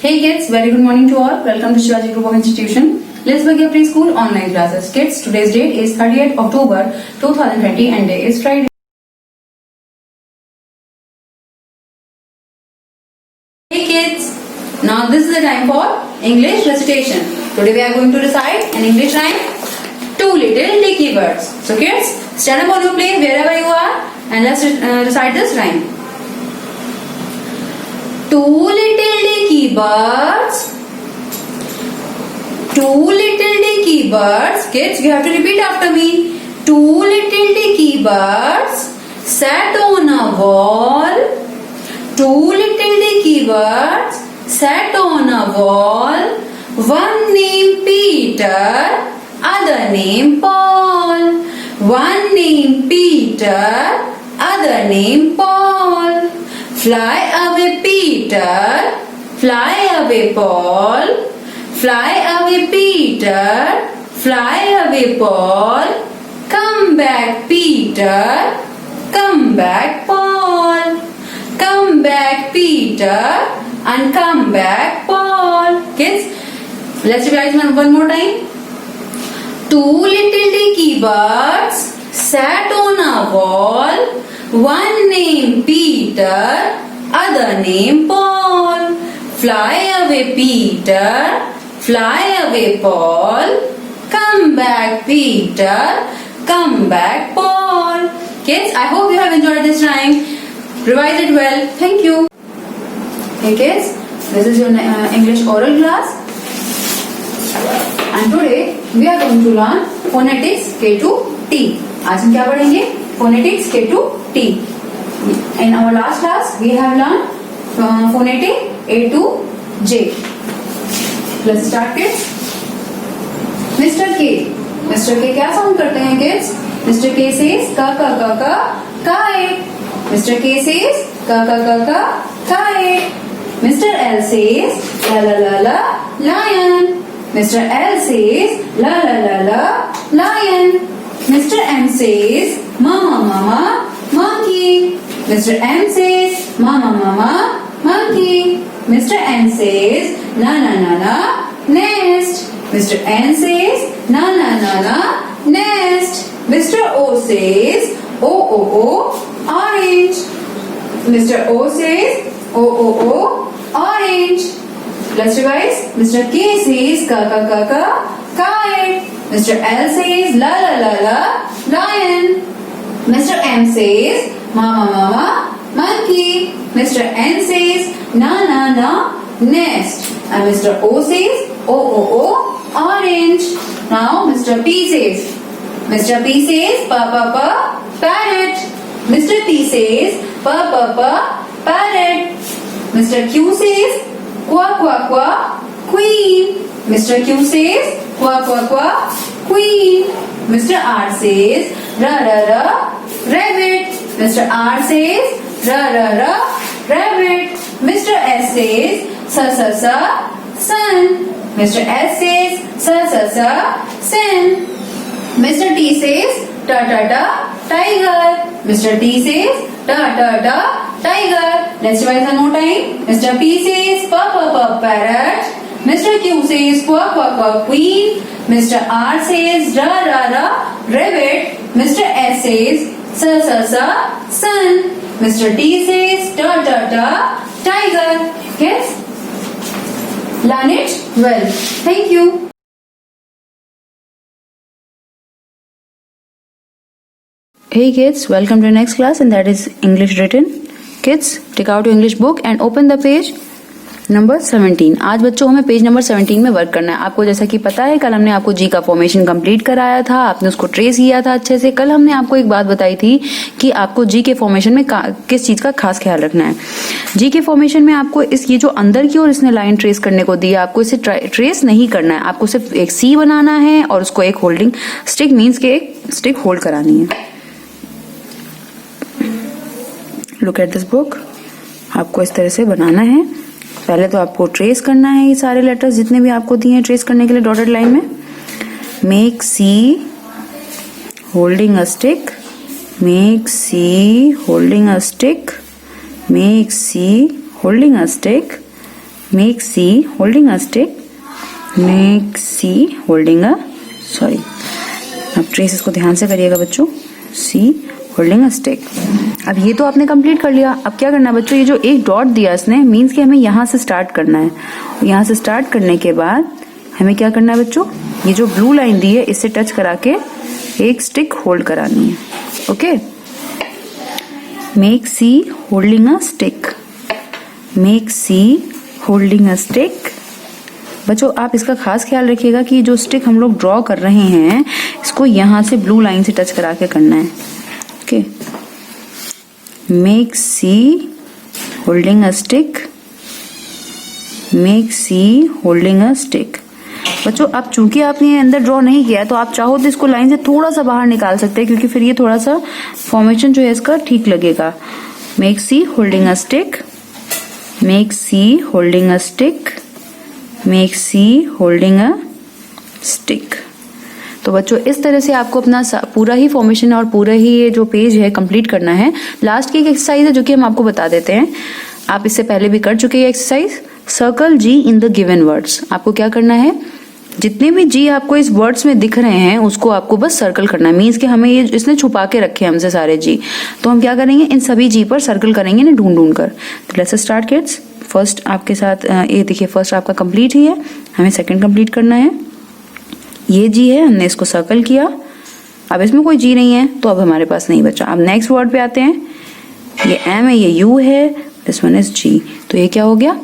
Hey kids, very good morning to all. Welcome to Shivaji Group of Institution. Let's begin preschool online classes. Kids, today's date is 30th October 2020 and day is Friday. Hey kids, now this is the time for English recitation. Today we are going to recite an English rhyme, Two Little Dicky Birds. So kids, stand up on your place wherever you are and let's recite this rhyme. Two little dicky birds. Two little dicky birds. Kids, you have to repeat after me. Two little dicky birds sat on a wall. Two little dicky birds sat on a wall. One named Peter, other named Paul. One named Peter, other named Paul. Fly away Peter, fly away Paul. Fly away Peter, fly away Paul. Come back Peter, come back Paul. Come back Peter and come back Paul. Kids, let's revise one more time. Two little dicky birds sat on a wall. One named Peter, other named Paul. Fly away Peter, fly away Paul. Come back Peter, come back Paul. Kids, I hope you have enjoyed this rhyme. Revise it well. Thank you. Hey kids, this is your English oral class. And today we are going to learn phonetics K to T. आज हम क्या पढ़ेंगे? Phonetics K to T. In our last class we have learned phonetic A to J. Let's start kids. Mr. K. Mr. K क्या sound करते हैं kids? Mr. K says ka kite. Mr. K says ka kite. Mr. L says la lion. Mr. L says la lion. Mr. M says mama monkey. Mr. M says mama monkey. Mr. N says na nest. Mr. N says na nest. Mr. O says o orange. Mr. O says o orange. Let's revise. Mr. K says ka kite. Mr. L says la lion. Mr. M says mama monkey. Mr. N says na nest. And Mr. O says o orange. Now Mr. P says. Mr. P says pa parrot. Mr. P says pa parrot. Mr. Q says qua queen. Mr. Q says qua queen. Mr. R says ra rabbit. Mr. R says ra rabbit. Mr. S says sa sun. Mr. S says sa sun. Mr. T says ta tiger. Mr. T says ta tiger. Let's revise one more time. Mr. P says pa parrot. Mr. Q says qua queen. Mr. R says ra rabbit. Mr. S says sa sun. Mr. T says ta tiger. Yes? Learn it well. Thank you. Hey kids, welcome to the next class and that is English written. Kids, take out your English book and open the page number 17. आज बच्चों हमें page number 17 में work करना है. आपको जैसा कि पता है कल हमने आपको जी का फॉर्मेशन कंप्लीट कराया था, आपने उसको ट्रेस किया था अच्छे से. कल हमने आपको एक बात बताई थी कि आपको जी के फॉर्मेशन में किस चीज का खास ख्याल रखना है. जी के फॉर्मेशन में आपको ये जो अंदर की ओर इसने लाइन ट्रेस करने को दी है, आपको इसे ट्रेस नहीं करना है. आपको सिर्फ एक सी बनाना है और उसको एक होल्डिंग स्टिक मीन्स के एक स्टिक होल्ड करानी है. Look at this book. आपको इस तरह से बनाना है. पहले तो आपको ट्रेस करना है ये सारे लेटर्स जितने भी आपको दिए हैं ट्रेस करने के लिए डॉटेड लाइन में. Make C holding a stick. Make C holding a stick. Make C holding a stick. Make C holding a stick. Make C holding a, sorry, अब ट्रेसेस को ध्यान से करिएगा बच्चों. C holding a stick. अब ये तो आपने कंप्लीट कर लिया. अब क्या करना है बच्चों, ये जो एक डॉट दिया इसने मीन्स कि हमें यहाँ से स्टार्ट करना है. यहाँ से स्टार्ट करने के बाद हमें क्या करना है बच्चों, ये जो ब्लू लाइन दी है इससे टच करा के एक स्टिक होल्ड करानी है. Okay. Make C holding a stick. Make C holding a stick. बच्चों आप इसका खास ख्याल रखिएगा कि जो स्टिक हम लोग ड्रॉ कर रहे हैं इसको यहां से ब्लू लाइन से टच करा के करना है. Okay. Make C holding a stick. Make C holding a stick. बच्चों अब चूंकि आपने अंदर ड्रॉ नहीं किया तो आप चाहो तो इसको लाइन से थोड़ा सा बाहर निकाल सकते हैं क्योंकि फिर ये थोड़ा सा फॉर्मेशन जो है इसका ठीक लगेगा. Make C holding a stick. Make C holding a stick. Make C holding a stick. तो बच्चों इस तरह से आपको अपना पूरा ही फॉर्मेशन और पूरा ही ये जो पेज है कंप्लीट करना है. लास्ट की एक एक्सरसाइज है जो कि हम आपको बता देते हैं. आप इससे पहले भी कर चुके हैं exercise. Circle G in the given words. आपको क्या करना है, जितने भी जी आपको इस वर्ड्स में दिख रहे हैं उसको आपको बस सर्कल करना है. मीन्स कि हमें ये इसने छुपा के रखे हमसे सारे जी, तो हम क्या करेंगे, इन सभी जी पर सर्कल करेंगे ना ढूंढ ढूंढ कर. तो लेट्स स्टार्ट किड्स. फर्स्ट आपके साथ ये देखिए, फर्स्ट आपका कंप्लीट ही है, हमें सेकंड कंप्लीट करना है. ये जी है, हमने इसको सर्कल किया. अब इसमें कोई जी नहीं है तो अब हमारे पास नहीं बचा. अब नेक्स्ट वर्ड पे आते हैं. ये एम है, ये यू है, दिस वन इज जी. तो ये क्या हो गया,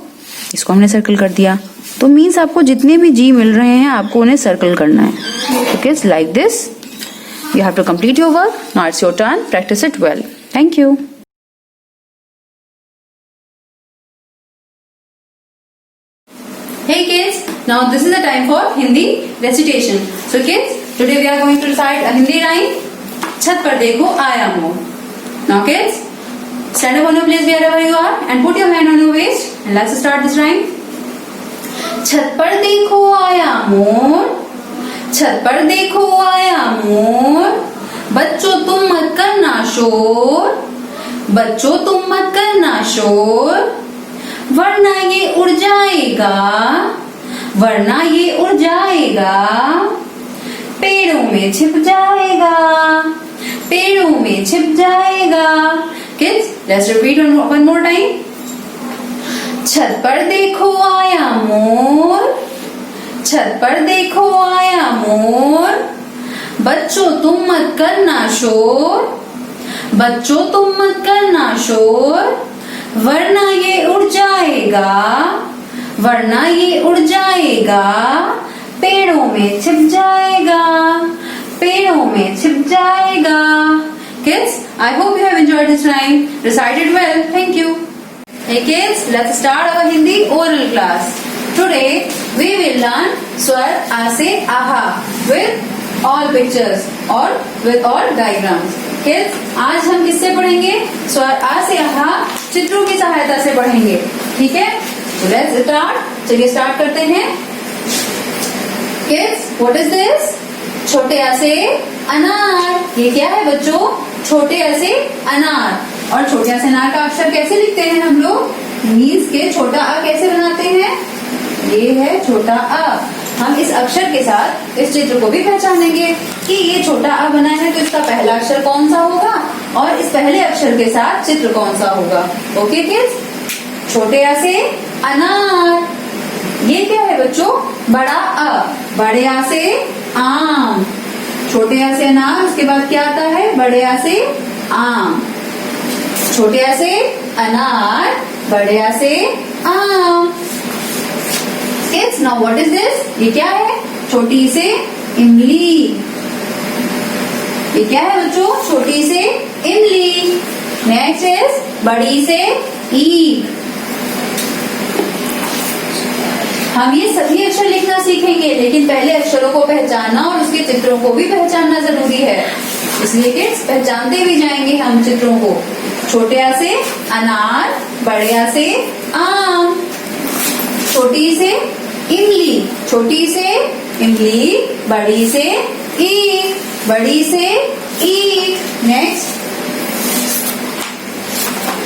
इसको हमने सर्कल कर दिया. तो मीन्स आपको जितने भी जी मिल रहे हैं आपको उन्हें सर्कल करना है. तो kids like this you have to complete your work. Now it's your turn. Practice it well. Thank you. Hey kids, now this is the time for Hindi recitation. So kids, today we are going to recite a Hindi rhyme. छत पर देखो आया मोर. Now kids, stand up on your place wherever you are and put your hand on your waist and let's start this rhyme. छत पर देखो आया मोर, छत पर देखो आया मोर, बच्चों तुम मत करना शोर, बच्चों तुम मत करना शोर, वरना ये उड़ जाएगा, वरना ये उड़ जाएगा, पेड़ों में छिप जाएगा, पेड़ों में छिप जाएगा. Kids let's repeat one more time. छत पर देखो आया मोर, छत पर देखो आया मोर, बच्चों तुम मत करना शोर, बच्चों तुम मत करना शोर, वरना ये उड़ जाएगा, वरना ये उड़ जाएगा, पेड़ों में छिप जाएगा, पेड़ों में छिप जाएगा. Kids, I hope you have enjoyed this rhyme. Recite it well. Thank you. Hey kids, let's start our Hindi oral class. Today we will learn Swar A se Aha with all pictures or with all diagrams. Kids, आज हम किससे पढ़ेंगे, स्वर आ से आहा चित्रों की सहायता से पढ़ेंगे. ठीक है, तो लेट्स स्टार्ट. चलिए स्टार्ट करते हैं. Kids, what is this? छोटे आ से अनार. ये क्या है बच्चों, छोटे आ से अनार. और छोटे आ से अनार का अक्षर कैसे लिखते हैं हम लोग, मीन्स के छोटा आ कैसे बनाते हैं, ये है छोटा आ. हम इस अक्षर के साथ इस चित्र को भी पहचानेंगे कि ये छोटा आ बना है तो इसका पहला अक्षर कौन सा होगा और इस पहले अक्षर के साथ चित्र कौन सा होगा. ओके किड्स, छोटे आ से अनार. ये क्या है बच्चों, बड़ा आ. बड़े आ से आम. छोटे आ से अनार, उसके बाद क्या आता है, बड़े आ से आम. छोटे आ से अनार, बड़े आ से आम. Kids, now what is this? ये क्या है, छोटी से इमली. ये क्या है बच्चों, छोटी से इमली. नेक्स्ट इज बड़ी से ईख. हम ये सभी अक्षर लिखना सीखेंगे लेकिन पहले अक्षरों को पहचानना और उसके चित्रों को भी पहचानना जरूरी है. इसलिए किड्स पहचानते भी जाएंगे हम चित्रों को. छोटे आ से अनार, बड़े आ से आम, छोटी से इमली, छोटी से इमली, बड़ी से ईख, बड़ी से ईख. नेक्स्ट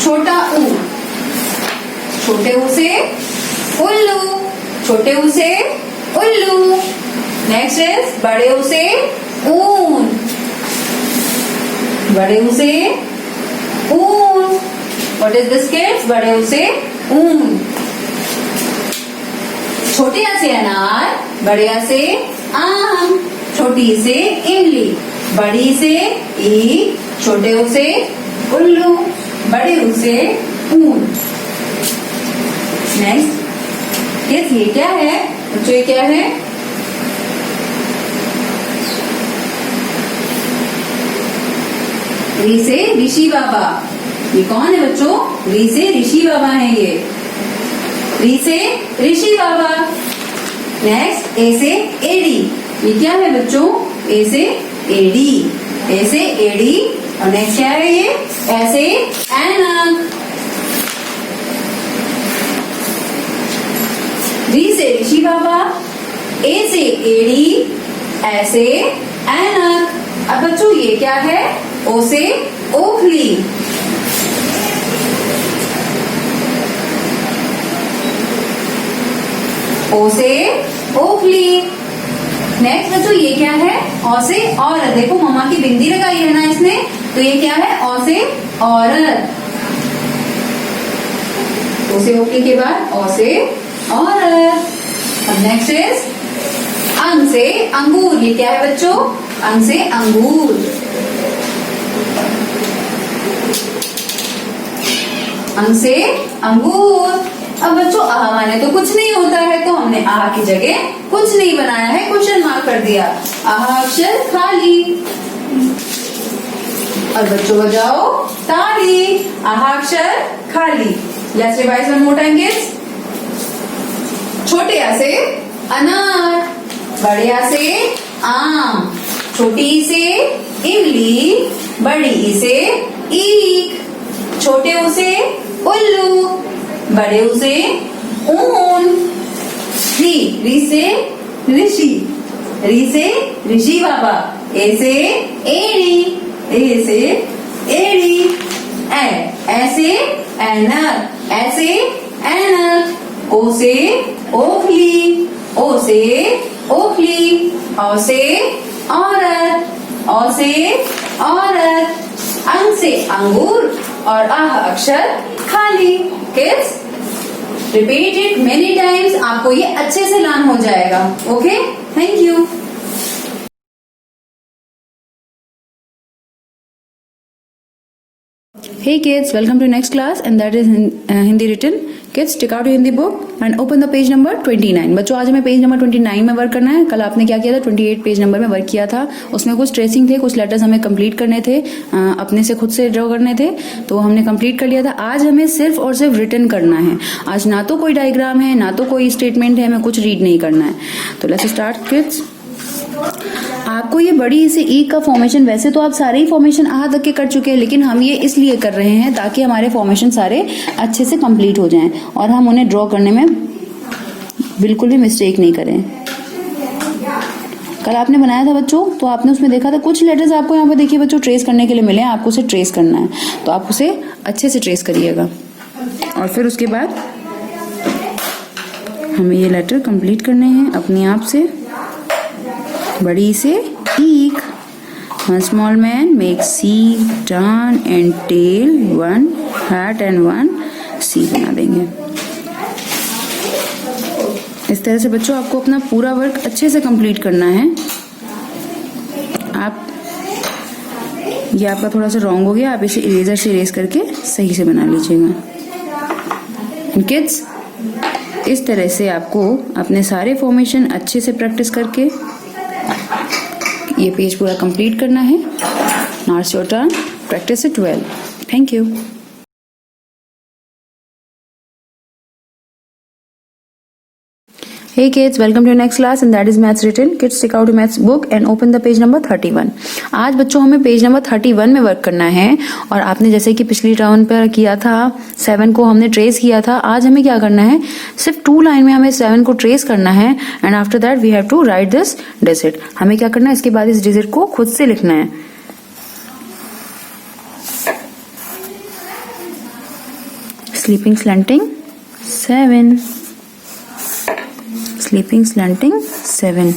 छोटा ऊ. छोटे ऊ से उल्लू, छोटे ऊ से उल्लू। नेक्स्ट इज बड़े ऊ से ऊन, बड़े ऊ से ऊन। What is this kids? बड़े ऊ से ऊन। छोटे आ से अनार, बड़े आ से आम, छोटी से इमली, बड़ी से ईख, छोटे ऊ से उल्लू, बड़े ऊ से ऊन। नेक्स्ट किड्स, ये क्या है बच्चों? ये क्या है? री से ऋषि बाबा। ये कौन है बच्चों? री से ऋषि बाबा है ये। री से ऋषि बाबा। नेक्स्ट ए से एडी। ये क्या है बच्चों? ए से एडी, ए से एडी। और नेक्स्ट क्या है ये? ऐसे ऐनक। री से ऋषि बाबा, ए से एडी, ऐसे ऐनक। अब बच्चों ये क्या है? ओ से ओखली, ओ से ओखली। नेक्स्ट बच्चों ये क्या है? औ से औरत। देखो मम्मा की बिंदी लगाई है ना इसने, तो ये क्या है? औ से औरत। ओ से ओखली के बाद औ से औरत। अब नेक्स्ट इज अंग से अंगूर। ये क्या है बच्चों? अंग से अंगूर, अंग से अंगूर। अब बच्चों आह माने तो कुछ नहीं होता है, तो हमने आह की जगह कुछ नहीं बनाया है, क्वेश्चन मार्क कर दिया। आह अक्षर खाली। और बच्चों बजाओ ताली। आह अक्षर खाली। Let's revise one more time kids. छोटे आ से अनार, बड़े आ से आम, छोटी ई से इमली, बड़ी ई से ईख, छोटे ऊ से उल्लू, बड़े ऊ से ऊन। री से ऋषि, री से ऋषि बाबा, ए से एड़ी, ए से एड़ी। ऐसे ऐनक, ऐसे ऐनक। ओ से ओखली, ओ से ओखली। औ से औरत, औ से औरत। अंग से अंगूर और आह अक्षर खाली। Kids repeat it many times, आपको ये अच्छे से लर्न हो जाएगा। Okay, thank you. Hey kids, welcome to next class and that is Hindi written. Kids, take out your Hindi book and open the page number 29. बच्चों आज हमें page number 29 में वर्क करना है। कल आपने क्या किया था? 28 पेज नंबर में वर्क किया था। उसमें कुछ ट्रेसिंग थे, कुछ लेटर्स हमें कंप्लीट करने थे, अपने से खुद से ड्रॉ करने थे, तो हमने कंप्लीट कर लिया था। आज हमें सिर्फ और सिर्फ रिटन करना है। आज ना तो कोई डायग्राम है, ना तो कोई स्टेटमेंट है, हमें कुछ रीड नहीं करना है। तो लेट्स स्टार्ट किड्स। आपको ये बड़ी से ई का फॉर्मेशन, वैसे तो आप सारे ही फॉर्मेशन आ तक के कर चुके हैं, लेकिन हम ये इसलिए कर रहे हैं ताकि हमारे फॉर्मेशन सारे अच्छे से कंप्लीट हो जाएं और हम उन्हें ड्रॉ करने में बिल्कुल भी मिस्टेक नहीं करें। कल आपने बनाया था बच्चों, तो आपने उसमें देखा था कुछ लेटर्स आपको यहाँ पे देखिए बच्चों ट्रेस करने के लिए मिले हैं। आपको उसे ट्रेस करना है, तो आप उसे अच्छे से ट्रेस करिएगा और फिर उसके बाद हमें ये लेटर कंप्लीट करने हैं अपने आप से। बड़ी से ईक, one small man make C turn and tail, one hat and one C बना देंगे। इस तरह से बच्चों आपको अपना पूरा वर्क अच्छे से कंप्लीट करना है। आप ये आपका थोड़ा सा रॉन्ग हो गया, आप इसे इरेजर से इरेज करके सही से बना लीजिएगा। किड्स इस तरह से आपको अपने सारे फॉर्मेशन अच्छे से प्रैक्टिस करके ये पेज पूरा कंप्लीट करना है। Now it's your turn, practice it well. Thank you. Hey kids, welcome to your next class and that is maths written. Kids, take out your maths book and open the page number 31. आज बच्चों हमें page number 31 में work करना है और आपने जैसे कि पिछली राउंड पर किया था 7 को हमने ट्रेस किया था, आज हमें क्या करना है? सिर्फ 2 लाइन में हमें 7 को ट्रेस करना है and after that we have to write this digit. हमें क्या करना है? इसके बाद इस डिजिट को खुद से लिखना है। Sleeping slanting 7, sleeping slanting 7,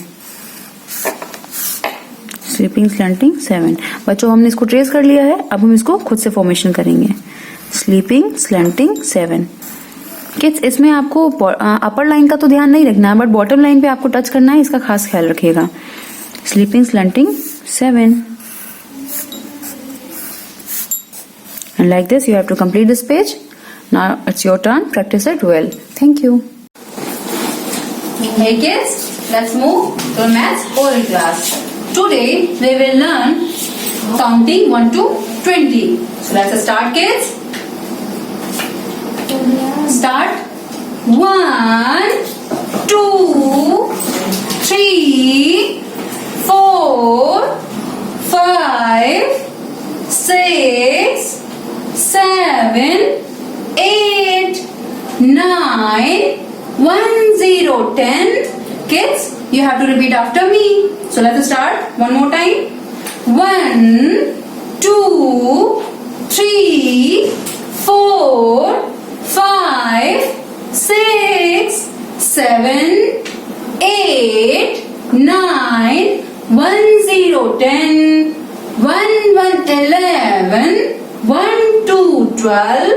sleeping slanting 7। बच्चों हमने इसको ट्रेस कर लिया है, अब हम इसको खुद से फॉर्मेशन करेंगे। Sleeping slanting 7। किड्स इसमें आपको अपर लाइन का तो ध्यान नहीं रखना है, बट बॉटम लाइन पे आपको टच करना है, इसका खास ख्याल रखिएगा। Sleeping slanting 7, and like this you have to complete this page. Now it's your turn, practice it well. Thank you. Hey kids, let's move to maths oral class. Today we will learn counting 1 to 20. So let's start, kids. Start. 1, 2, 3, 4, 5, 6, 7, 8, 9, 1, 0, 10. Kids, you have to repeat after me. So let's start one more time. 1, 2, 3, 4, 5, 6, 7, 8, 9, 1, 0, 10, 1, 1, 11, 1, 2, 12,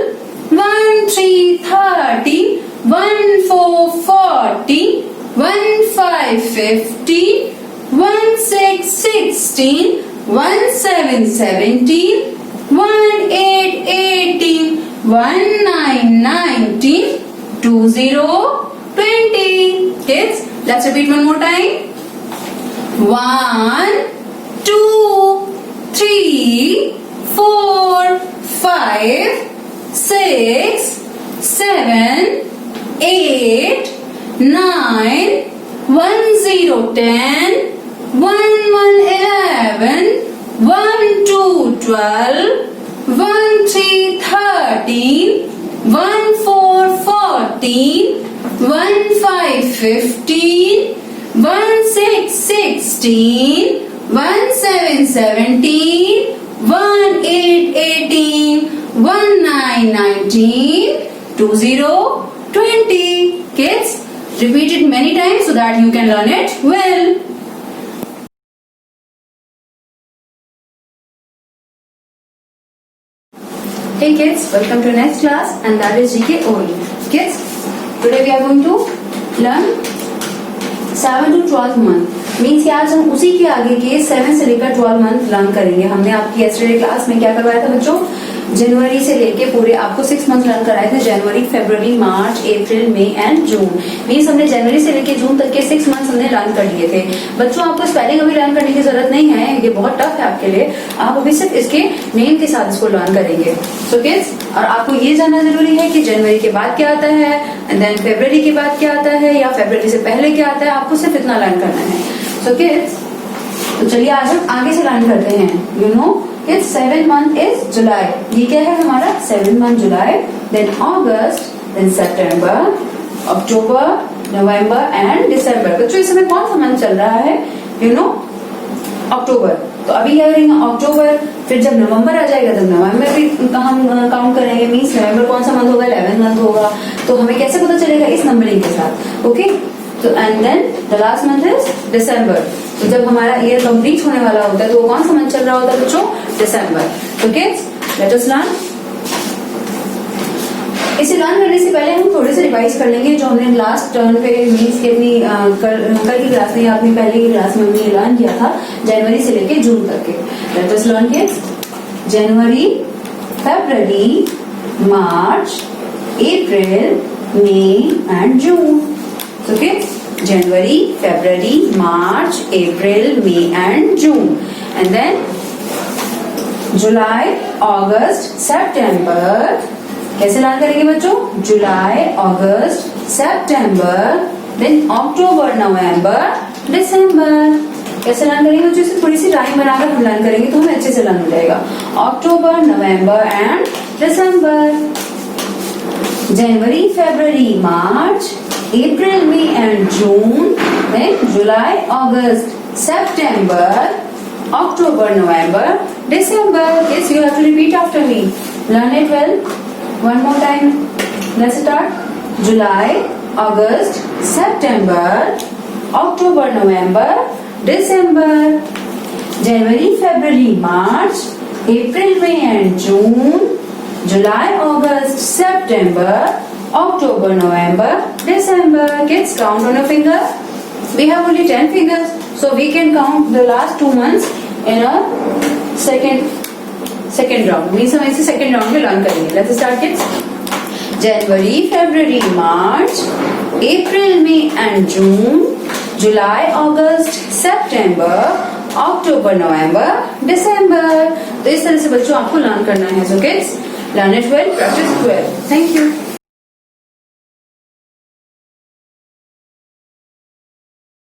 1, 3, 13, 1, 4, 14, 1, 5, 15, 1, 6, 16, 1, 7, 17, 1, 8, 18, 1, 9, 19, 2, 0, 20. Kids, let's repeat one more time. 1, 2, 3, 4, 5, 6, 7, 8, 9, 1, 0, 10, 1, 1, 11, 1, 2, 12, 1, 3, 13, 1, 4, 14, 1, 5, 15, 1, 6, 16, 1, 7, 17, 1, 8, 18, 1, 9, 19, 2, 0, 20. Kids, repeat it many times so that you can learn it well. Hey kids, welcome to next class and that is GK only. Kids, today we are going to learn 7 to 12 month. Means कि आज हम उसी के आगे के 7 से लेकर 12 month learn करेंगे। हमने आपकी यस्टरडे क्लास में क्या करवाया था बच्चों? जनवरी से लेके पूरे आपको 6 मंथ लर्न कराए थे। जनवरी, February, March, April, May and June. Means हमने जनवरी से लेके जून तक के 6 मंथ हमने लर्न कर लिए थे। बच्चों आपको स्पेलिंग अभी लर्न करने की जरूरत नहीं है, ये बहुत टफ है आपके लिए। आप अभी सिर्फ इसके नेम के साथ इसको लर्न करेंगे। सो किड्स, और आपको ये जानना जरूरी है कि जनवरी के बाद क्या आता है एंड देन फरवरी के बाद क्या आता है या फरवरी से पहले क्या आता है, आपको सिर्फ इतना लर्न करना है। सो किड्स, तो चलिए आज हम आगे से लर्न करते हैं। You know it's 7 month is July. ये क्या है हमारा 7 month July, then August, then September, October, November and December. बच्चों इस समय कौन सा मंथ चल रहा है? You know October. तो अभी क्या करेंगे अक्टूबर, फिर जब नवंबर आ जाएगा तब नवंबर भी हम काउंट करेंगे। मीन्स नवंबर कौन सा मंथ होगा? 11 मंथ होगा। तो हमें कैसे पता चलेगा? इस नंबरिंग के साथ। ओके, तो and then the last month is December. तो जब हमारा ईयर कंप्लीट होने वाला होता है तो वो कौन सा मंथ चल रहा होता है बच्चों? दिसंबर। तो किड्स, लेट अस लर्न। इसे लर्न करने से पहले हम थोड़े से रिवाइज कर लेंगे जो हमने लास्ट टर्न पे मीन्स की अपनी कल की क्लास में या अपनी पहले की क्लास में हमने लर्न किया था जनवरी से लेके जून तक के। Let us learn kids. January, February, March, April, May and June. So kids, January, February, March, April, May and June. And then July, August, September. कैसे लर्न करेंगे बच्चों? जुलाई, अगस्त, सितंबर, देन अक्टूबर, नवंबर, दिसंबर। कैसे लर्न करेंगे बच्चों? इसे थोड़ी सी टाइम बनाकर हम लर्न करेंगे तो हमें अच्छे से लर्न हो जाएगा। October, November and December. January, February, March, April, May and June, then July, August, September, October, November, December. Yes, you have to repeat after me. Learn it well. One more time. Let's start. July, August, September, October, November, December, January, February, March, April, May and June, July, August, September, October, November, December. Kids, count on your finger. We have only 10 fingers, so we can count the last 2 months in a second round. Means हम इसे second round में learn करेंगे. Let's start, kids. January, February, March, April, May and June, July, August, September, October, November, December. तो इस तरह से बच्चों आपको learn करना है. So kids, learn it well, practice well. Thank you.